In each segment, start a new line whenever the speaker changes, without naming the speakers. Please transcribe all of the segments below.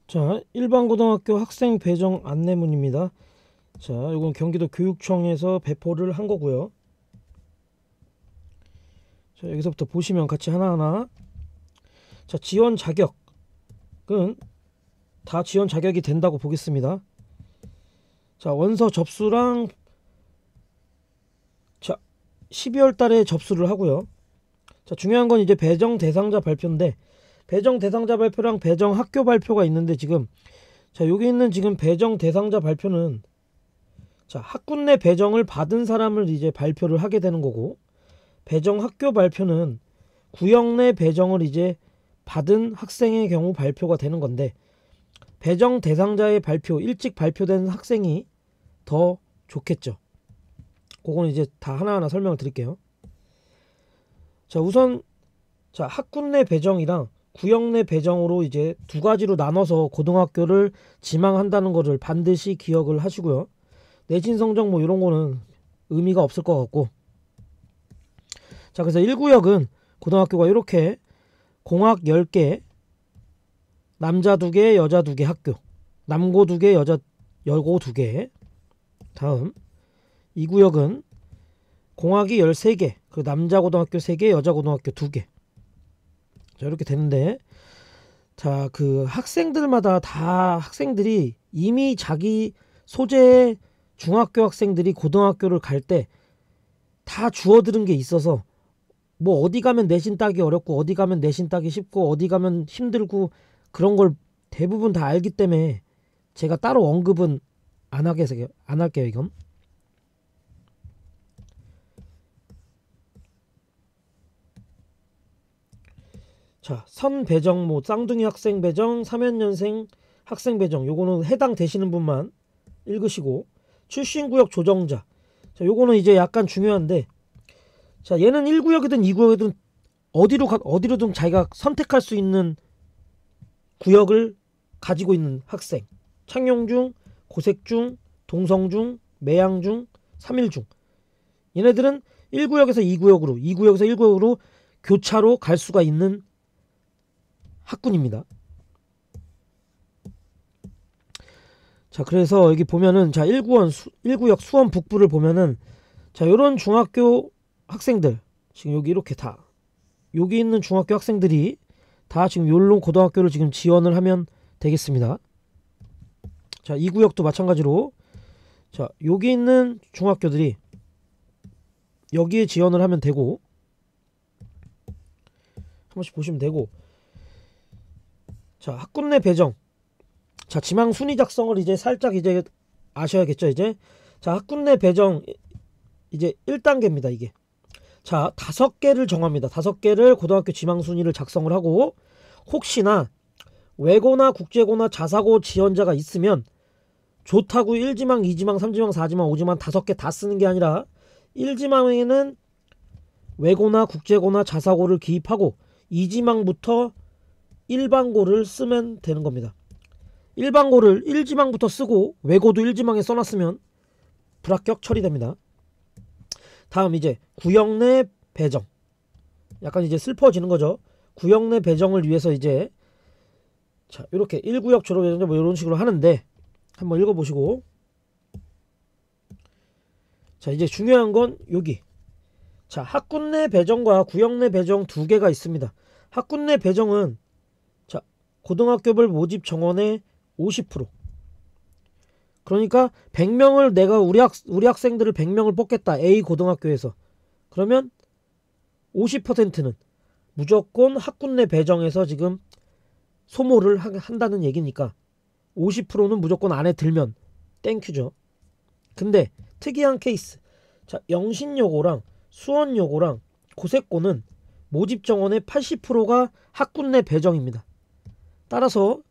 자, 일반고등학교 학생 배정 안내문입니다. 자, 이건 경기도 교육청에서 배포를 한 거고요. 자, 여기서부터 보시면 같이 하나하나. 자, 지원 자격은 다 지원 자격이 된다고 보겠습니다. 자, 원서 접수랑 12월 달에 접수를 하고요. 자, 중요한 건 이제 배정 대상자 발표인데, 배정 대상자 발표랑 배정 학교 발표가 있는데, 지금 여기 있는 지금 배정 대상자 발표는 학군 내 배정을 받은 사람을 이제 발표를 하게 되는 거고, 배정 학교 발표는 구역 내 배정을 이제 받은 학생의 경우 발표가 되는 건데, 배정 대상자의 발표, 일찍 발표된 학생이 더 좋겠죠. 그거는 이제 다 하나하나 설명을 드릴게요. 자, 우선 학군 내 배정이랑 구역 내 배정으로 이제 두 가지로 나눠서 고등학교를 지망한다는 것을 반드시 기억을 하시고요. 내신 성적 뭐 이런 거는 의미가 없을 것 같고. 자, 그래서 1구역은 고등학교가 이렇게 공학 10개, 남자 2개, 여자 2개 학교, 남고 2개, 여고 2개. 다음 2구역은 공학이 13개, 그 남자 고등학교 3개, 여자 고등학교 2개. 자, 이렇게 되는데, 자, 그 학생들마다 다 학생들이 이미 자기 소재의 중학교 학생들이 고등학교를 갈 때 다 주워들은 게 있어서, 뭐 어디 가면 내신 따기 어렵고 어디 가면 내신 따기 쉽고 어디 가면 힘들고 그런 걸 대부분 다 알기 때문에 제가 따로 언급은 안 할게요, 이건. 자, 선 배정, 뭐 쌍둥이 학생 배정, 3학년생 학생 배정, 요거는 해당 되시는 분만 읽으시고, 출신구역 조정자, 자, 요거는 이제 약간 중요한데, 자, 얘는 1구역이든 2구역이든 어디로든 자기가 선택할 수 있는 구역을 가지고 있는 학생. 창녕중, 고색중, 동성중, 매양중, 3일중. 얘네들은 1구역에서 2구역으로, 2구역에서 1구역으로 교차로 갈 수가 있는 학군입니다. 자, 그래서 여기 보면은 1구역 수원 북부를 보면은, 자, 요런 중학교 학생들, 지금 여기 이렇게 다 여기 있는 중학교 학생들이 다 지금 요런 고등학교를 지금 지원을 하면 되겠습니다. 자, 2구역도 마찬가지로, 자, 여기 있는 중학교들이 여기에 지원을 하면 되고, 한 번씩 보시면 되고. 자, 학군 내 배정. 자, 지망 순위 작성을 이제 살짝 이제 아셔야겠죠, 이제. 자, 학군 내 배정 이제 1단계입니다, 이게. 자, 5개를 정합니다. 5개를 고등학교 지망 순위를 작성을 하고, 혹시나 외고나 국제고나 자사고 지원자가 있으면 좋다고 1지망, 2지망, 3지망, 4지망, 5지망 5개 다 쓰는 게 아니라, 1지망에는 외고나 국제고나 자사고를 기입하고 2지망부터 일반고를 쓰면 되는 겁니다. 일반고를 1지망부터 쓰고 외고도 1지망에 써놨으면 불합격 처리됩니다. 다음 이제 구역 내 배정. 약간 이제 슬퍼지는 거죠. 구역 내 배정을 위해서 이제, 자, 이렇게 1구역 졸업예정자 뭐 이런 식으로 하는데, 한번 읽어보시고. 자, 이제 중요한 건 여기. 자, 학군 내 배정과 구역 내 배정 두 개가 있습니다. 학군 내 배정은, 자, 고등학교별 모집 정원의 50%. 그러니까 100명을 내가 우리 학생들을 100명을 뽑겠다, A 고등학교에서. 그러면 50%는 무조건 학군 내 배정에서 지금 소모를 한다는 얘기니까 50%는 무조건 안에 들면 땡큐죠. 근데 특이한 케이스. 자, 영신여고랑 수원여고랑 고색고는 모집 정원의 80%가 학군 내 배정입니다. 따라서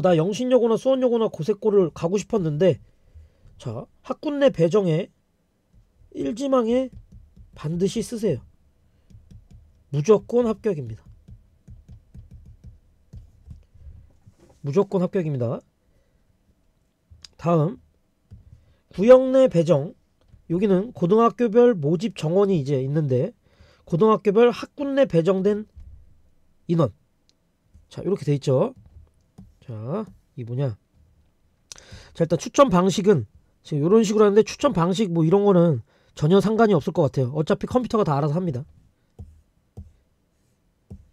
나 영신여고나 수원여고나 고색고를 가고 싶었는데, 자, 학군 내 배정에 1지망에 반드시 쓰세요. 무조건 합격입니다. 무조건 합격입니다. 다음 구역 내 배정. 여기는 고등학교별 모집 정원이 이제 있는데, 고등학교별 학군 내 배정된 인원, 자, 이렇게 돼 있죠. 자, 이 뭐냐. 자, 일단 추천 방식은 지금 이런 식으로 하는데, 추천 방식 뭐 이런 거는 전혀 상관이 없을 것 같아요. 어차피 컴퓨터가 다 알아서 합니다.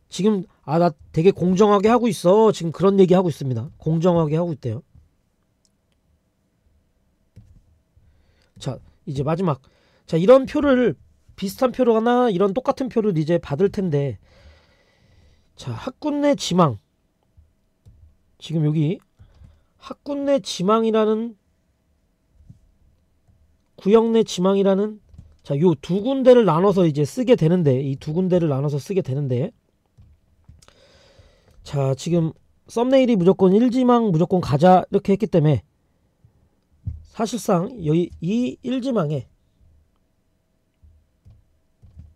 지금 나 되게 공정하게 하고 있어, 지금 그런 얘기 하고 있습니다. 공정하게 하고 있대요. 자, 이제 마지막. 자, 이런 표를, 비슷한 표로나 이런 똑같은 표를 이제 받을 텐데, 자, 학군 내 지망. 지금 여기 학군 내 지망이라는, 구역 내 지망이라는, 자, 요 두 군데를 나눠서 이제 쓰게 되는데, 이 두 군데를 나눠서 쓰게 되는데, 자, 지금 썸네일이 무조건 1지망 무조건 가자 이렇게 했기 때문에, 사실상 여기 이 1지망에,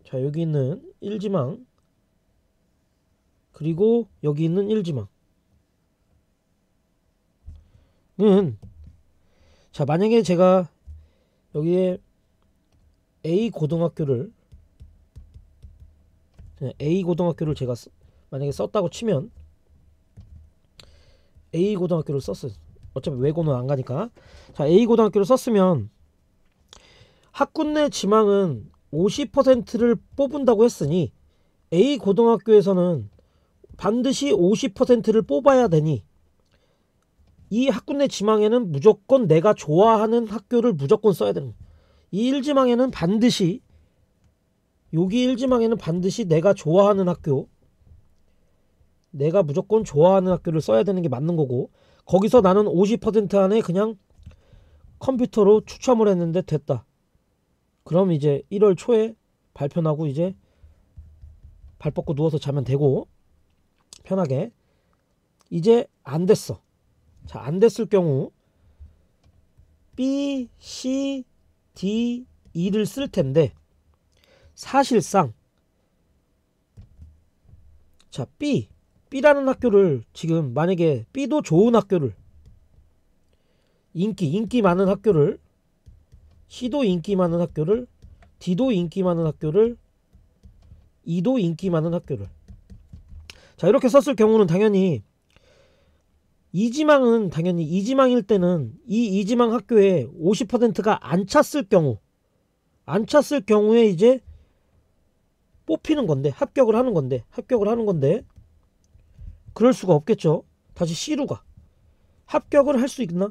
자, 여기 있는 1지망, 그리고 여기 있는 1지망은, 자, 만약에 제가 여기에 A 고등학교를 제가 만약에 썼다고 치면, A 고등학교를 썼어요. 어차피 외고는 안 가니까. 자, A 고등학교를 썼으면 학군 내 지망은 50%를 뽑은다고 했으니, A 고등학교에서는 반드시 50%를 뽑아야 되니, 이 학군 내 지망에는 무조건 내가 좋아하는 학교를 무조건 써야 되는 거예요. 이 1지망에는 반드시, 여기 1지망에는 반드시 내가 좋아하는 학교, 내가 무조건 좋아하는 학교를 써야 되는 게 맞는 거고, 거기서 나는 50% 안에 그냥 컴퓨터로 추첨을 했는데 됐다. 그럼 이제 1월 초에 발표 나고 이제 발 뻗고 누워서 자면 되고, 편하게. 이제 안 됐어. 자, 안 됐을 경우 B, C, D, E를 쓸 텐데, 사실상, 자, B라는 학교를 지금 만약에 B도 좋은 학교를, 인기 많은 학교를, C도 인기 많은 학교를, D도 인기 많은 학교를, E도 인기 많은 학교를, 자, 이렇게 썼을 경우는 당연히 이지망은, 당연히 이지망일 때는 이 이지망 학교에 50%가 안 찼을 경우에 이제 뽑히는 건데, 합격을 하는 건데 그럴 수가 없겠죠. 다시 C로 가. 합격을 할 수 있나?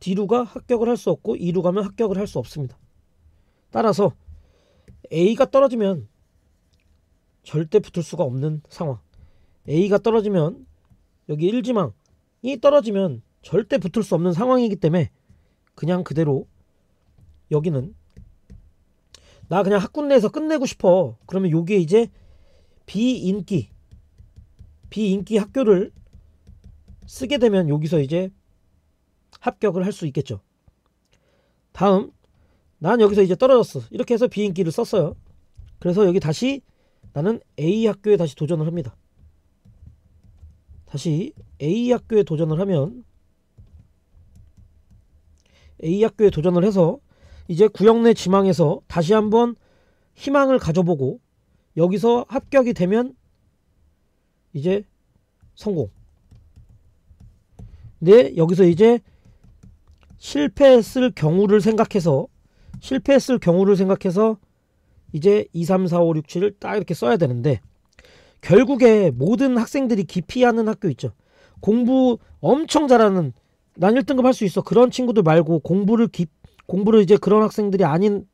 D로 가 합격을 할 수 없고, E로 가면 합격을 할 수 없습니다. 따라서 A가 떨어지면 절대 붙을 수가 없는 상황. A가 떨어지면, 여기 1지망이 떨어지면 절대 붙을 수 없는 상황이기 때문에, 그냥 그대로 여기는 나 그냥 학군 내에서 끝내고 싶어. 그러면 여기에 이제 비인기 학교를 쓰게 되면 여기서 이제 합격을 할 수 있겠죠. 다음, 난 여기서 이제 떨어졌어. 이렇게 해서 비인기를 썼어요. 그래서 여기 다시 나는 A 학교에 다시 도전을 합니다. 다시 A 학교에 도전을 하면, A 학교에 도전을 해서 이제 구역 내 지망에서 다시 한번 희망을 가져보고, 여기서 합격이 되면 이제 성공. 근데 여기서 이제 실패했을 경우를 생각해서 이제 2, 3, 4, 5, 6, 7을 딱 이렇게 써야 되는데, 결국에 모든 학생들이 기피하는 학교 있죠. 공부 엄청 잘하는, 난 1등급 할 수 있어, 그런 친구들 말고, 공부를 이제 그런 학생들이 아닌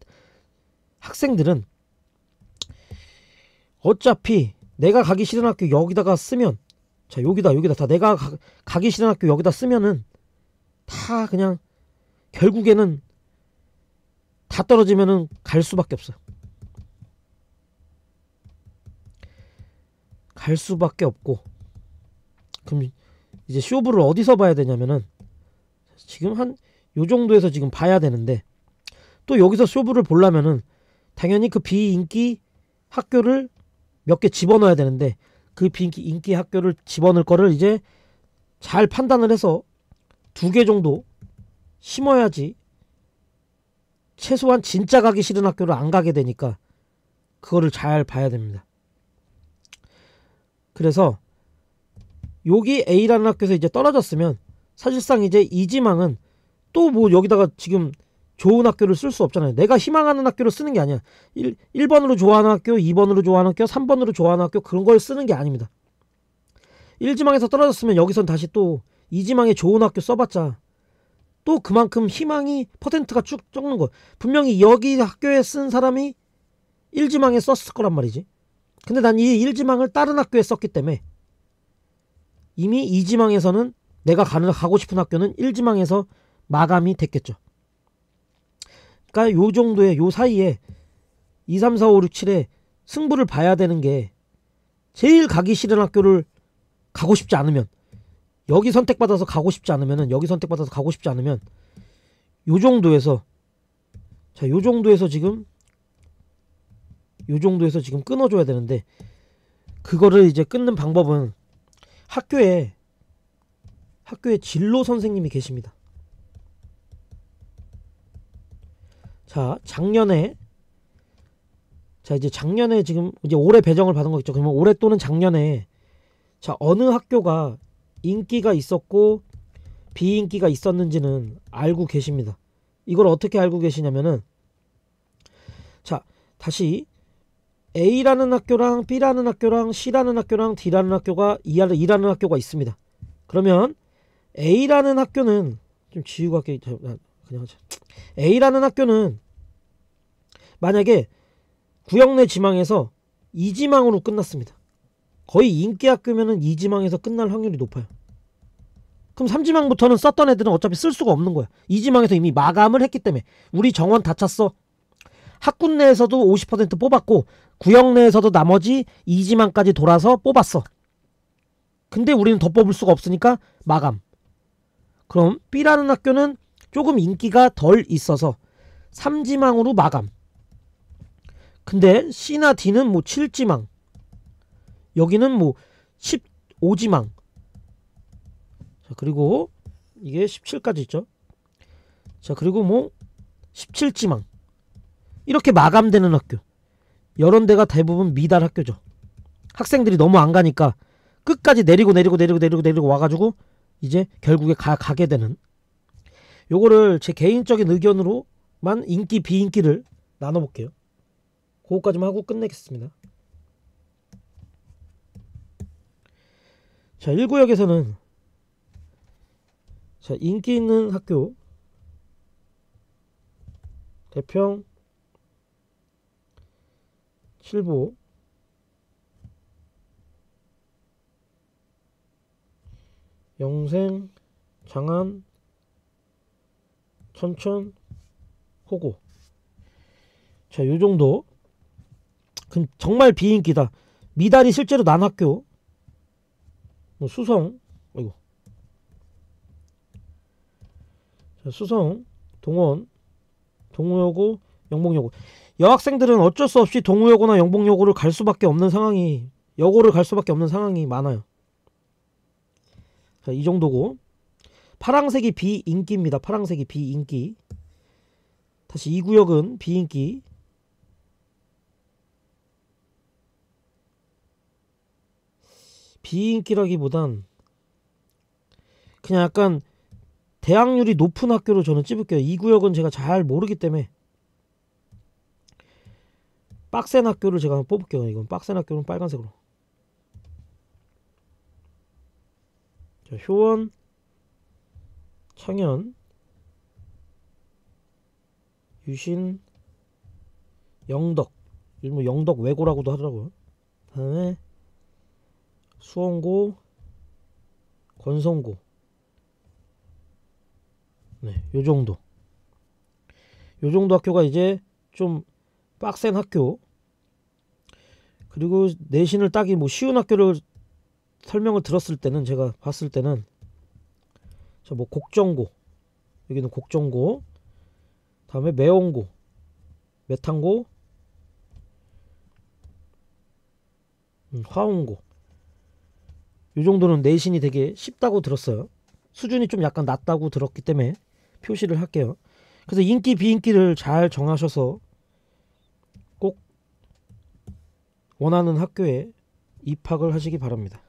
학생들은 어차피 내가 가기 싫은 학교 여기다가 쓰면, 자, 여기다 다 내가 가기 싫은 학교 여기다 쓰면은 다 그냥 결국에는 다 떨어지면은 갈 수밖에 없어요. 갈 수밖에 없고, 그럼 이제 쇼부를 어디서 봐야 되냐면은, 지금 한 요 정도에서 지금 봐야 되는데, 또 여기서 쇼부를 보려면은 당연히 그 비인기 학교를 몇 개 집어넣어야 되는데, 그 비인기 학교를 집어넣을 거를 이제 잘 판단을 해서 2개 정도 심어야지, 최소한 진짜 가기 싫은 학교를 안 가게 되니까 그거를 잘 봐야 됩니다. 그래서 여기 A라는 학교에서 이제 떨어졌으면 사실상 이제 이지망은 또 뭐 여기다가 지금 좋은 학교를 쓸 수 없잖아요. 내가 희망하는 학교를 쓰는 게 아니야. 1번으로 좋아하는 학교, 2번으로 좋아하는 학교, 3번으로 좋아하는 학교, 그런 걸 쓰는 게 아닙니다. 1지망에서 떨어졌으면 여기선 다시 또 2지망에 좋은 학교 써봤자 또 그만큼 희망이 퍼센트가 쭉 적는 거. 분명히 여기 학교에 쓴 사람이 1지망에 썼을 거란 말이지. 근데 난 이 1지망을 다른 학교에 썼기 때문에 이미 2지망에서는 내가 가고 싶은 학교는 1지망에서 마감이 됐겠죠. 그러니까 요 정도의 요 사이에 2, 3, 4, 5, 6, 7에 승부를 봐야 되는 게 제일 가기 싫은 학교를 가고 싶지 않으면, 여기 선택받아서 가고 싶지 않으면은, 여기 선택받아서 가고 싶지 않으면 요 정도에서, 자, 요 정도에서 지금 끊어줘야 되는데, 그거를 이제 끊는 방법은 학교에 진로 선생님이 계십니다. 자, 작년에 지금 이제 올해 배정을 받은 거 있죠. 그러면 올해 또는 작년에 자, 어느 학교가 인기가 있었고 비인기가 있었는지는 알고 계십니다. 이걸 어떻게 알고 계시냐면은, 자, 다시 A라는 학교랑 B라는 학교랑 C라는 학교랑 D라는 학교가 E라는 학교가 있습니다. 그러면 A라는 학교는 좀 지우고 할게. 그냥 하자. A라는 학교는 만약에 구역 내 지망에서 2지망으로 끝났습니다. 거의 인기 학교면은 2지망에서 끝날 확률이 높아요. 그럼 3지망부터는 썼던 애들은 어차피 쓸 수가 없는 거야. 2지망에서 이미 마감을 했기 때문에. 우리 정원 다 찼어. 학군 내에서도 50% 뽑았고 구역 내에서도 나머지 2지망까지 돌아서 뽑았어. 근데 우리는 더 뽑을 수가 없으니까 마감. 그럼 B라는 학교는 조금 인기가 덜 있어서 3지망으로 마감. 근데 C나 D는 뭐 7지망, 여기는 뭐 15지망. 자, 그리고 이게 17까지 있죠. 자, 그리고 뭐 17지망. 이렇게 마감되는 학교. 이런 데가 대부분 미달 학교죠. 학생들이 너무 안 가니까 끝까지 내리고 와가지고 이제 결국에 가게 되는. 요거를 제 개인적인 의견으로만 인기 비인기를 나눠볼게요. 그거까지만 하고 끝내겠습니다. 자, 1구역에서는 자, 인기 있는 학교 대평, 칠보, 영생, 장안, 천천, 호고. 자, 요정도. 정말 비인기다. 미달이 실제로 난 학교 뭐 수성, 아이고, 자, 수성, 동원, 동우여고, 영봉여고. 여학생들은 어쩔 수 없이 동우여고나 영봉여고를 갈 수밖에 없는 상황이, 여고를 갈 수밖에 없는 상황이 많아요. 자, 이 정도고. 파랑색이 비인기입니다. 파랑색이 비인기. 다시 2구역은 비인기. 비인기라기보단 그냥 약간 대학률이 높은 학교로 저는 찝을게요. 2구역은 제가 잘 모르기 때문에 빡센 학교를 제가 한번 뽑을게요. 이건 빡센 학교는 빨간색으로. 자, 효원, 창현, 유신, 영덕. 뭐 영덕 외고라고도 하더라고요. 다음에 수원고, 권성고. 네, 요정도 학교가 이제 좀 빡센 학교. 그리고 내신을 따기 뭐 쉬운 학교를 설명을 들었을 때는, 제가 봤을 때는 자, 뭐 곡정고, 여기는 곡정고, 다음에 매원고, 매탄고, 화원고. 요 정도는 내신이 되게 쉽다고 들었어요. 수준이 좀 약간 낮다고 들었기 때문에 표시를 할게요. 그래서 인기 비인기를 잘 정하셔서 꼭 원하는 학교에 입학을 하시기 바랍니다.